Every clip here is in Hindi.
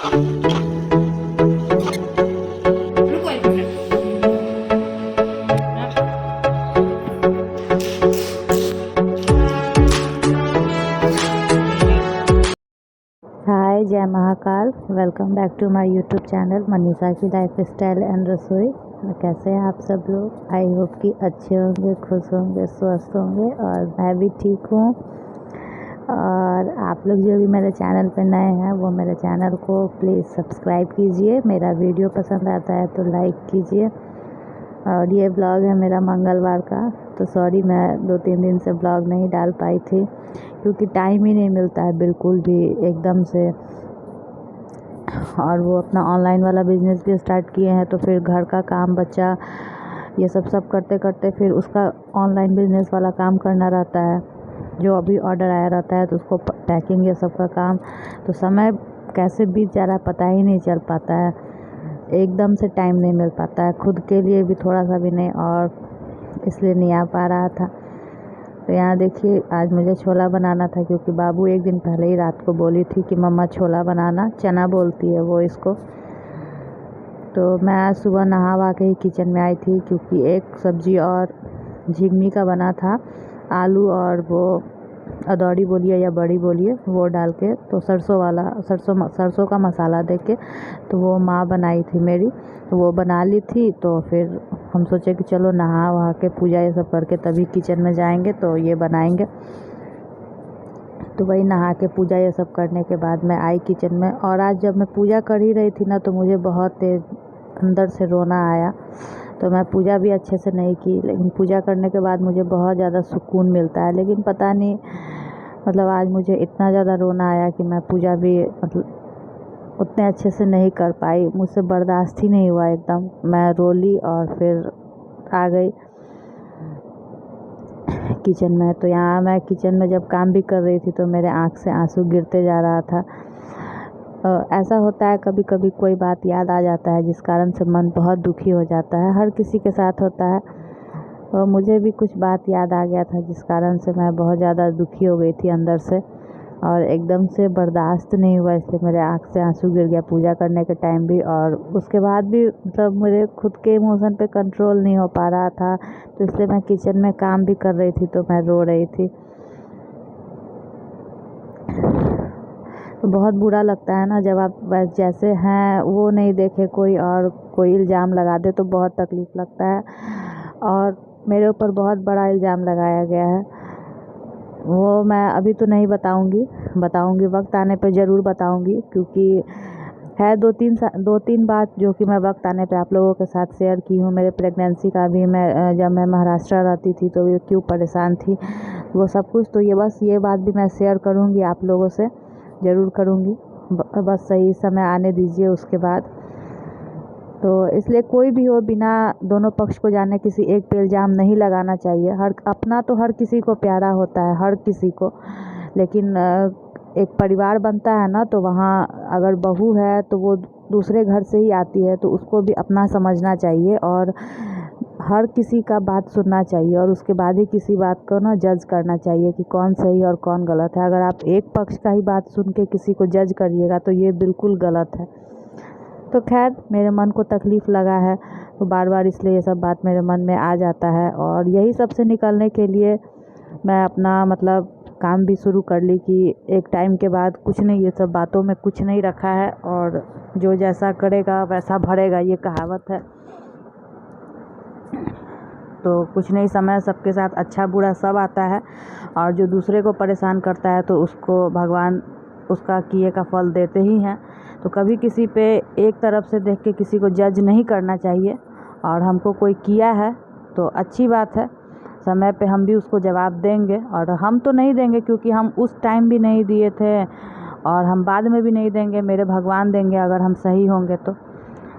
रुको एक मिनट। हाय, जय Mahakal. Welcome back to my YouTube channel Manisha की लाइफ स्टाइल एंड रसोई। कैसे हैं आप सब लोग? आई होप कि अच्छे होंगे, खुश होंगे, स्वस्थ होंगे और मैं भी ठीक हूँ। और आप लोग जो भी मेरे चैनल पे नए हैं वो मेरे चैनल को प्लीज़ सब्सक्राइब कीजिए। मेरा वीडियो पसंद आता है तो लाइक कीजिए। और ये ब्लॉग है मेरा मंगलवार का, तो सॉरी मैं 2-3 दिन से ब्लॉग नहीं डाल पाई थी क्योंकि टाइम ही नहीं मिलता है बिल्कुल भी एकदम से। और वो अपना ऑनलाइन वाला बिज़नेस भी स्टार्ट किए हैं, तो फिर घर का काम, बच्चा, ये सब करते करते फिर उसका ऑनलाइन बिज़नेस वाला काम करना रहता है। जो अभी ऑर्डर आया रहता है तो उसको पैकिंग ये सब का काम, तो समय कैसे बीत जा रहा है पता ही नहीं चल पाता है। एकदम से टाइम नहीं मिल पाता है खुद के लिए भी, थोड़ा सा भी नहीं, और इसलिए नहीं आ पा रहा था। तो यहाँ देखिए, आज मुझे छोला बनाना था क्योंकि बाबू एक दिन पहले ही रात को बोली थी कि मम्मा छोला बनाना, चना बोलती है वो इसको। तो मैं आज सुबह नहा वहा के ही किचन में आई थी क्योंकि एक सब्ज़ी और झिंगनी का बना था, आलू और वो अदौड़ी बोलिए या बड़ी बोलिए, वो डाल के, तो सरसों का मसाला दे के, तो वो माँ बनाई थी मेरी, तो वो बना ली थी। तो फिर हम सोचे कि चलो नहा वहा के पूजा ये सब करके तभी किचन में जाएंगे तो ये बनाएंगे। तो वही नहा के पूजा ये सब करने के बाद मैं आई किचन में। और आज जब मैं पूजा कर ही रही थी ना, तो मुझे बहुत तेज़ अंदर से रोना आया। तो मैं पूजा भी अच्छे से नहीं की, लेकिन पूजा करने के बाद मुझे बहुत ज़्यादा सुकून मिलता है। लेकिन पता नहीं, मतलब आज मुझे इतना ज़्यादा रोना आया कि मैं पूजा भी मतलब उतने अच्छे से नहीं कर पाई, मुझसे बर्दाश्त ही नहीं हुआ। एकदम मैं रोली और फिर आ गई किचन में। तो यहाँ मैं किचन में जब काम भी कर रही थी तो मेरे आँख से आंसू गिरते जा रहा था। ऐसा होता है कभी कभी, कोई बात याद आ जाता है जिस कारण से मन बहुत दुखी हो जाता है, हर किसी के साथ होता है। और मुझे भी कुछ बात याद आ गया था जिस कारण से मैं बहुत ज़्यादा दुखी हो गई थी अंदर से, और एकदम से बर्दाश्त नहीं हुआ, इसलिए मेरे आँख से आंसू गिर गया पूजा करने के टाइम भी। और उसके बाद भी मतलब मेरे खुद के इमोशन पे कंट्रोल नहीं हो पा रहा था, तो इसलिए मैं किचन में काम भी कर रही थी तो मैं रो रही थी। तो बहुत बुरा लगता है ना जब आप बस जैसे हैं वो नहीं देखे कोई, और कोई इल्ज़ाम लगा दे तो बहुत तकलीफ़ लगता है। और मेरे ऊपर बहुत बड़ा इल्ज़ाम लगाया गया है, वो मैं अभी तो नहीं बताऊंगी, वक्त आने पे ज़रूर बताऊंगी, क्योंकि है 2-3 बात जो कि मैं वक्त आने पे आप लोगों के साथ शेयर की हूँ। मेरे प्रेगनेंसी का भी, मैं जब मैं महाराष्ट्र रहती थी तो ये क्यों परेशान थी, वो सब कुछ, तो ये बात भी मैं शेयर करूँगी आप लोगों से, ज़रूर करूँगी। बस सही समय आने दीजिए उसके बाद। तो इसलिए कोई भी हो, बिना दोनों पक्ष को जाने किसी एक पे इल्ज़ाम नहीं लगाना चाहिए। हर अपना तो हर किसी को प्यारा होता है, हर किसी को, लेकिन एक परिवार बनता है ना, तो वहाँ अगर बहू है तो वो दूसरे घर से ही आती है, तो उसको भी अपना समझना चाहिए और हर किसी का बात सुनना चाहिए, और उसके बाद ही किसी बात को ना जज करना चाहिए कि कौन सही और कौन गलत है। अगर आप एक पक्ष का ही बात सुन के किसी को जज करिएगा तो ये बिल्कुल गलत है। तो खैर, मेरे मन को तकलीफ़ लगा है तो बार बार इसलिए ये सब बात मेरे मन में आ जाता है, और यही सब से निकलने के लिए मैं अपना मतलब काम भी शुरू कर ली कि एक टाइम के बाद कुछ नहीं, ये सब बातों में कुछ नहीं रखा है, और जो जैसा करेगा वैसा भरेगा, ये कहावत है। तो कुछ नहीं, समय सबके साथ अच्छा बुरा सब आता है, और जो दूसरे को परेशान करता है तो उसको भगवान उसका किए का फल देते ही हैं। तो कभी किसी पे एक तरफ से देख के किसी को जज नहीं करना चाहिए, और हमको कोई किया है तो अच्छी बात है, समय पे हम भी उसको जवाब देंगे। और हम तो नहीं देंगे क्योंकि हम उस टाइम भी नहीं दिए थे, और हम बाद में भी नहीं देंगे, मेरे भगवान देंगे अगर हम सही होंगे तो।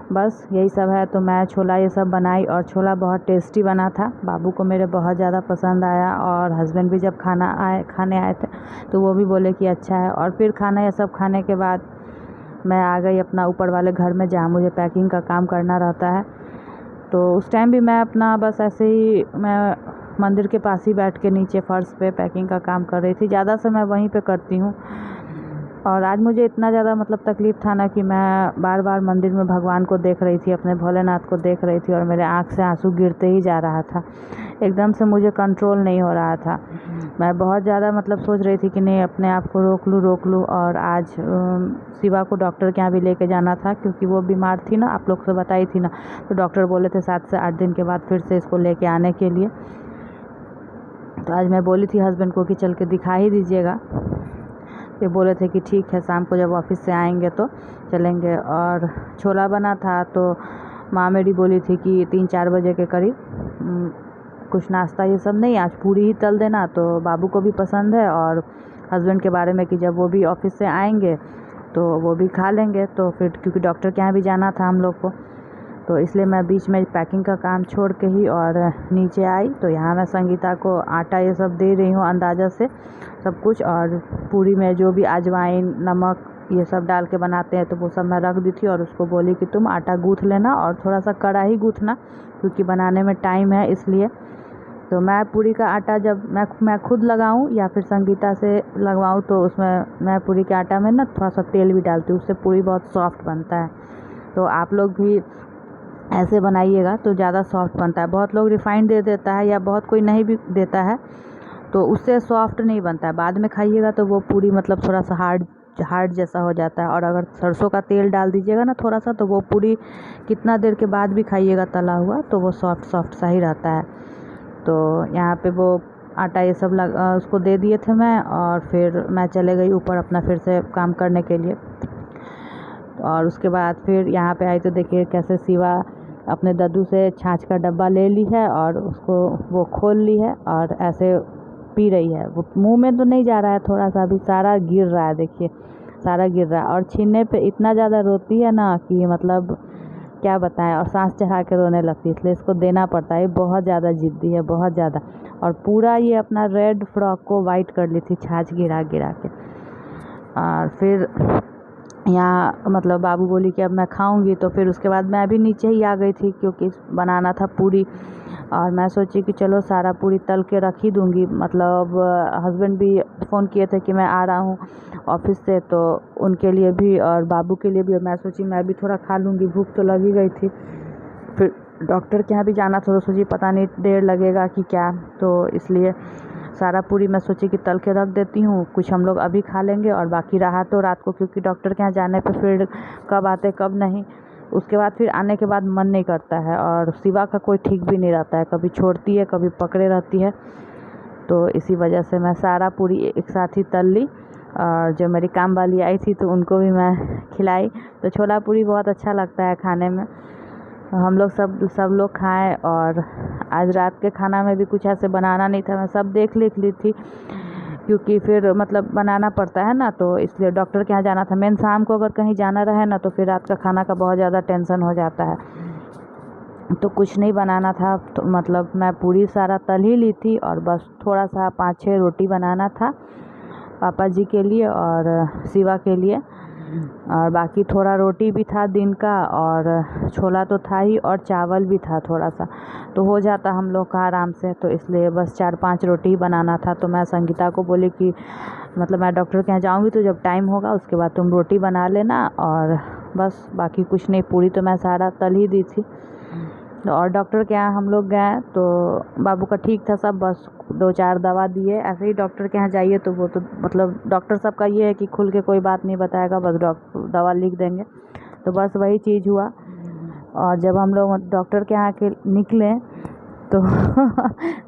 बस यही सब है। तो मैं छोला ये सब बनाई, और छोला बहुत टेस्टी बना था, बाबू को मेरे बहुत ज़्यादा पसंद आया, और हस्बैंड भी जब खाने आए थे तो वो भी बोले कि अच्छा है। और फिर खाना ये सब खाने के बाद मैं आ गई अपना ऊपर वाले घर में जहाँ मुझे पैकिंग का काम करना रहता है। तो उस टाइम भी मैं अपना बस ऐसे ही मैं मंदिर के पास ही बैठ के नीचे फर्श पे पैकिंग का काम कर रही थी, ज़्यादा से मैं वहीं पे करती हूँ। और आज मुझे इतना ज़्यादा मतलब तकलीफ़ था ना कि मैं बार बार मंदिर में भगवान को देख रही थी, अपने भोलेनाथ को देख रही थी और मेरे आँख से आंसू गिरते ही जा रहा था। एकदम से मुझे कंट्रोल नहीं हो रहा था। मैं बहुत ज़्यादा मतलब सोच रही थी कि नहीं, अपने आप को रोक लूँ। और आज शिवा को डॉक्टर के यहाँ भी लेके जाना था क्योंकि वो बीमार थी ना, आप लोग से बताई थी ना। तो डॉक्टर बोले थे 7 से 8 दिन के बाद फिर से इसको लेके आने के लिए। तो आज मैं बोली थी हस्बैंड को कि चल के दिखा ही दीजिएगा। ये बोले थे कि ठीक है, शाम को जब ऑफिस से आएंगे तो चलेंगे। और छोला बना था तो माँ मेरी बोली थी कि 3-4 बजे के करीब कुछ नाश्ता ये सब नहीं, आज पूरी ही तल देना, तो बाबू को भी पसंद है और हस्बैंड के बारे में कि जब वो भी ऑफिस से आएंगे तो वो भी खा लेंगे। तो फिर क्योंकि डॉक्टर के यहाँ भी जाना था हम लोग को, तो इसलिए मैं बीच में पैकिंग का काम छोड़ के ही और नीचे आई। तो यहाँ मैं संगीता को आटा ये सब दे रही हूँ अंदाज़ा से सब कुछ। और पूरी में जो भी अजवाइन, नमक ये सब डाल के बनाते हैं तो वो सब मैं रख दी थी और उसको बोली कि तुम आटा गूँथ लेना और थोड़ा सा कड़ा ही गूँथना क्योंकि बनाने में टाइम है इसलिए। तो मैं पूरी का आटा जब मैं खुद लगाऊं या फिर संगीता से लगवाऊं तो उसमें मैं पूरी के आटा में ना थोड़ा सा तेल भी डालती हूँ, उससे पूरी बहुत सॉफ्ट बनता है। तो आप लोग भी ऐसे बनाइएगा तो ज़्यादा सॉफ्ट बनता है। बहुत लोग रिफाइंड दे देता है या बहुत कोई नहीं भी देता है तो उससे सॉफ्ट नहीं बनता है। बाद में खाइएगा तो वो पूरी मतलब थोड़ा सा हार्ड जैसा हो जाता है। और अगर सरसों का तेल डाल दीजिएगा ना थोड़ा सा, तो वो पूरी कितना देर के बाद भी खाइएगा तला हुआ तो वो सॉफ्ट सा ही रहता है। तो यहाँ पे वो आटा ये सब उसको दे दिए थे मैं, और फिर मैं चले गई ऊपर अपना फिर से काम करने के लिए। और उसके बाद फिर यहाँ पे आई तो देखिए कैसे शिवा अपने दद्दू से छाछ का डब्बा ले ली है और उसको वो खोल ली है और ऐसे पी रही है। वो मुंह में तो नहीं जा रहा है, थोड़ा सा अभी सारा गिर रहा है, देखिए सारा गिर रहा है। और छीनने पे इतना ज़्यादा रोती है ना कि मतलब क्या बताएं, और सांस चढ़ा के रोने लगती है, इसलिए इसको देना पड़ता है। ये बहुत ज़्यादा ज़िद्दी है, बहुत ज़्यादा। और पूरा ये अपना रेड फ्रॉक को वाइट कर ली थी छाछ गिरा गिरा के। और फिर यहाँ मतलब बाबू बोली कि अब मैं खाऊंगी, तो फिर उसके बाद मैं अभी नीचे ही आ गई थी क्योंकि बनाना था पूरी। और मैं सोची कि चलो सारा पूरी तल के रख ही दूँगी। मतलब हस्बैंड भी फ़ोन किए थे कि मैं आ रहा हूँ ऑफिस से, तो उनके लिए भी और बाबू के लिए भी मैं सोची मैं भी थोड़ा खा लूँगी, भूख तो लगी गई थी। फिर डॉक्टर के यहाँ भी जाना था तो सोची पता नहीं देर लगेगा कि क्या, तो इसलिए सारा पूरी मैं सोची कि तल के रख देती हूँ। कुछ हम लोग अभी खा लेंगे और बाकी रहा तो रात को, क्योंकि डॉक्टर के यहाँ जाने पे फिर कब आते कब नहीं, उसके बाद फिर आने के बाद मन नहीं करता है। और शिवा का कोई ठीक भी नहीं रहता है, कभी छोड़ती है कभी पकड़े रहती है। तो इसी वजह से मैं सारा पूरी एक साथ ही तल ली। और जो मेरी काम वाली आई थी तो उनको भी मैं खिलाई। तो छोला पूरी बहुत अच्छा लगता है खाने में। हम लोग सब लोग खाएं। और आज रात के खाना में भी कुछ ऐसे बनाना नहीं था, मैं सब देख ली थी क्योंकि फिर मतलब बनाना पड़ता है ना, तो इसलिए डॉक्टर के यहाँ जाना था। मेन शाम को अगर कहीं जाना रहे ना तो फिर रात का खाना का बहुत ज़्यादा टेंशन हो जाता है, तो कुछ नहीं बनाना था। तो मतलब मैं पूरी सारा तल ही ली थी और बस थोड़ा सा 5-6 रोटी बनाना था पापा जी के लिए और शिवा के लिए। और बाकी थोड़ा रोटी भी था दिन का और छोला तो था ही और चावल भी था थोड़ा सा, तो हो जाता हम लोग का आराम से। तो इसलिए बस 4-5 रोटी ही बनाना था। तो मैं संगीता को बोली कि मतलब मैं डॉक्टर के यहाँ जाऊँगी तो जब टाइम होगा उसके बाद तुम रोटी बना लेना और बस, बाकी कुछ नहीं। पूरी तो मैं सारा तल ही दी थी। और डॉक्टर के यहाँ हम लोग गए तो बाबू का ठीक था सब, बस 2-4 दवा दिए। ऐसे ही डॉक्टर के यहाँ जाइए तो वो तो मतलब डॉक्टर सबका ये है कि खुल के कोई बात नहीं बताएगा, बस दवा लिख देंगे। तो बस वही चीज़ हुआ। और जब हम लोग डॉक्टर के यहाँ के निकले तो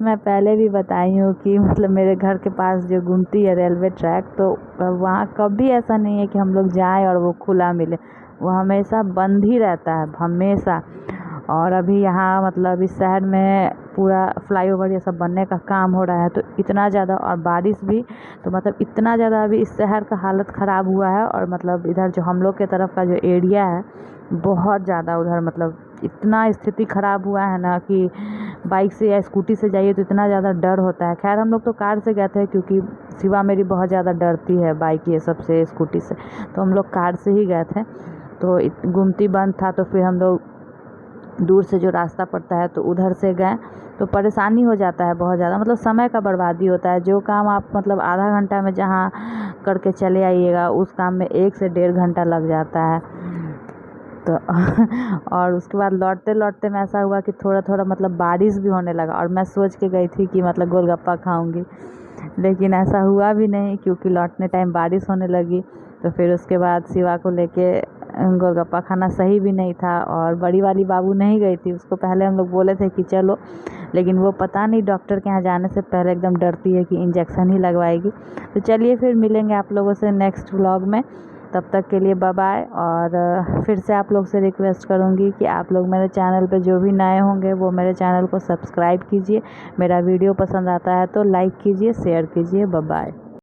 मैं पहले भी बताई हूँ कि मतलब मेरे घर के पास जो गुमती है रेलवे ट्रैक, तो वहाँ कभी ऐसा नहीं है कि हम लोग जाएं और वो खुला मिले, वो हमेशा बंद ही रहता है हमेशा। और अभी यहाँ मतलब इस शहर में पूरा फ्लाईओवर ये सब बनने का काम हो रहा है, तो इतना ज़्यादा, और बारिश भी, तो मतलब इतना ज़्यादा अभी इस शहर का हालत ख़राब हुआ है। और मतलब इधर जो हम लोग के तरफ का जो एरिया है बहुत ज़्यादा, उधर मतलब इतना स्थिति ख़राब हुआ है ना कि बाइक से या स्कूटी से जाइए तो इतना ज़्यादा डर होता है। खैर हम लोग तो कार से गए थे क्योंकि शिवा मेरी बहुत ज़्यादा डरती है बाइक ये सब से, स्कूटी से, तो हम लोग कार से ही गए थे। तो गुमती बंद था तो फिर हम लोग दूर से जो रास्ता पड़ता है तो उधर से गए। तो परेशानी हो जाता है बहुत ज़्यादा, मतलब समय का बर्बादी होता है। जो काम आप मतलब आधा घंटा में जहाँ करके चले आइएगा, उस काम में 1 से 1.5 घंटा लग जाता है। तो और उसके बाद लौटते लौटते में ऐसा हुआ कि थोड़ा थोड़ा मतलब बारिश भी होने लगा, और मैं सोच के गई थी कि मतलब गोलगप्पा खाऊंगी, लेकिन ऐसा हुआ भी नहीं, क्योंकि लौटने टाइम बारिश होने लगी। तो फिर उसके बाद शिवा को लेके गोलगप्पा खाना सही भी नहीं था, और बड़ी वाली बाबू नहीं गई थी। उसको पहले हम लोग बोले थे कि चलो, लेकिन वो पता नहीं डॉक्टर के यहाँ जाने से पहले एकदम डरती है कि इंजेक्शन ही लगवाएगी। तो चलिए फिर मिलेंगे आप लोगों से नेक्स्ट व्लॉग में, तब तक के लिए बाय बाय। और फिर से आप लोग से रिक्वेस्ट करूँगी कि आप लोग मेरे चैनल पे जो भी नए होंगे वो मेरे चैनल को सब्सक्राइब कीजिए। मेरा वीडियो पसंद आता है तो लाइक कीजिए, शेयर कीजिए। Bye bye.